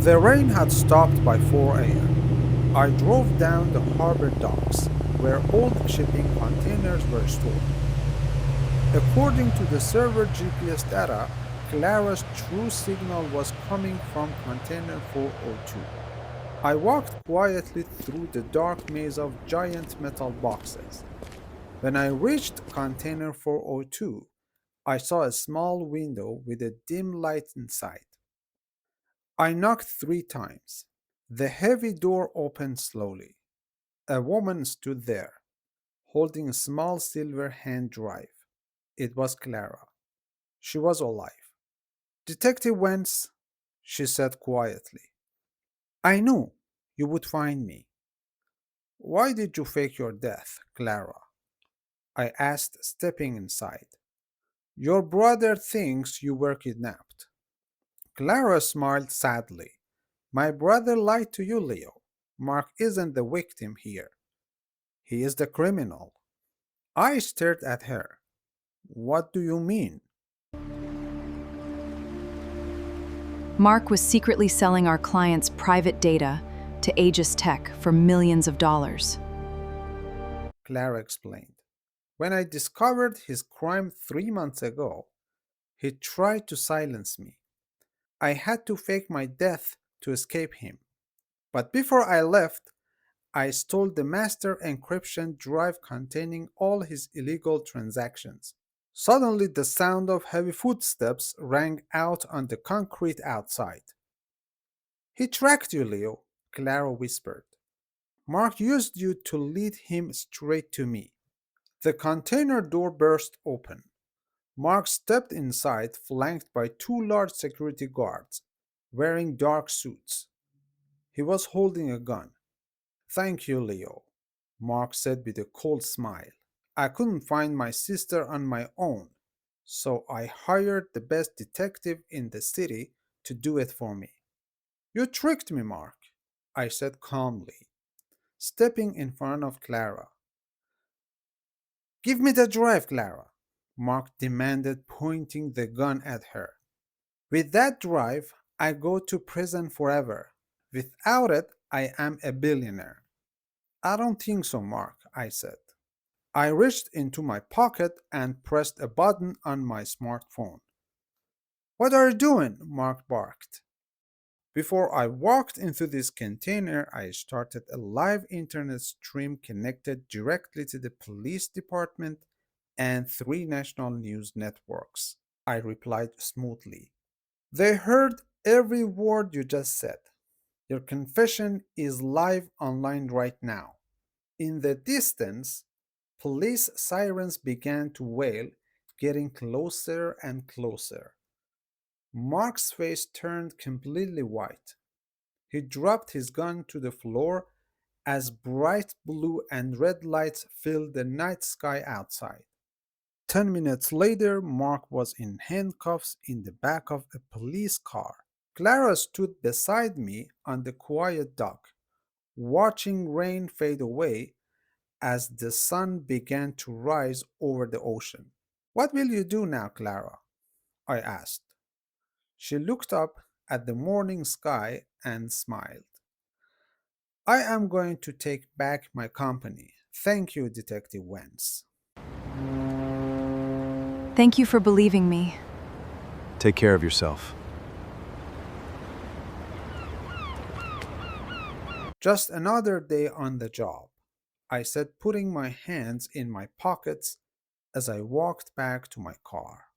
The rain had stopped by 4 a.m. I drove down the harbor docks, where old shipping containers were stored. According to the server GPS data, Clara's true signal was coming from container 402. I walked quietly through the dark maze of giant metal boxes. When I reached container 402, I saw a small window with a dim light inside. I knocked 3 times. The heavy door opened slowly. A woman stood there, holding a small silver hand drive. It was Clara. She was alive. Detective Wentz, she said quietly. I knew you would find me. Why did you fake your death, Clara? I asked, stepping inside. Your brother thinks you were kidnapped. Clara smiled sadly. My brother lied to you, Leo. Mark isn't the victim here. He is the criminal. I stared at her. What do you mean? Mark was secretly selling our clients' private data to Aegis Tech for millions of dollars. Clara explained. When I discovered his crime 3 months ago, he tried to silence me. I had to fake my death to escape him. But before I left, I stole the master encryption drive containing all his illegal transactions. Suddenly, the sound of heavy footsteps rang out on the concrete outside. He tracked you, Leo, Clara whispered. Mark used you to lead him straight to me. The container door burst open. Mark stepped inside, flanked by 2 large security guards, wearing dark suits. He was holding a gun. Thank you, Leo, Mark said with a cold smile. I couldn't find my sister on my own, so I hired the best detective in the city to do it for me. You tricked me, Mark, I said calmly, stepping in front of Clara. Give me the drive, Clara, Mark demanded, pointing the gun at her. With that drive, I go to prison forever. Without it, I am a billionaire. I don't think so, Mark, I said. I reached into my pocket and pressed a button on my smartphone. What are you doing? Mark barked. Before I walked into this container, I started a live internet stream connected directly to the police department and 3 national news networks. I replied smoothly. They heard every word you just said. Your confession is live online right now. In the distance, police sirens began to wail, getting closer and closer. Mark's face turned completely white. He dropped his gun to the floor as bright blue and red lights filled the night sky outside. 10 minutes later, Mark was in handcuffs in the back of a police car. Clara stood beside me on the quiet dock, watching rain fade away as the sun began to rise over the ocean. What will you do now, Clara? I asked. She looked up at the morning sky and smiled. I am going to take back my company. Thank you, Detective Wentz. Thank you for believing me. Take care of yourself. Just another day on the job, I said, putting my hands in my pockets as I walked back to my car.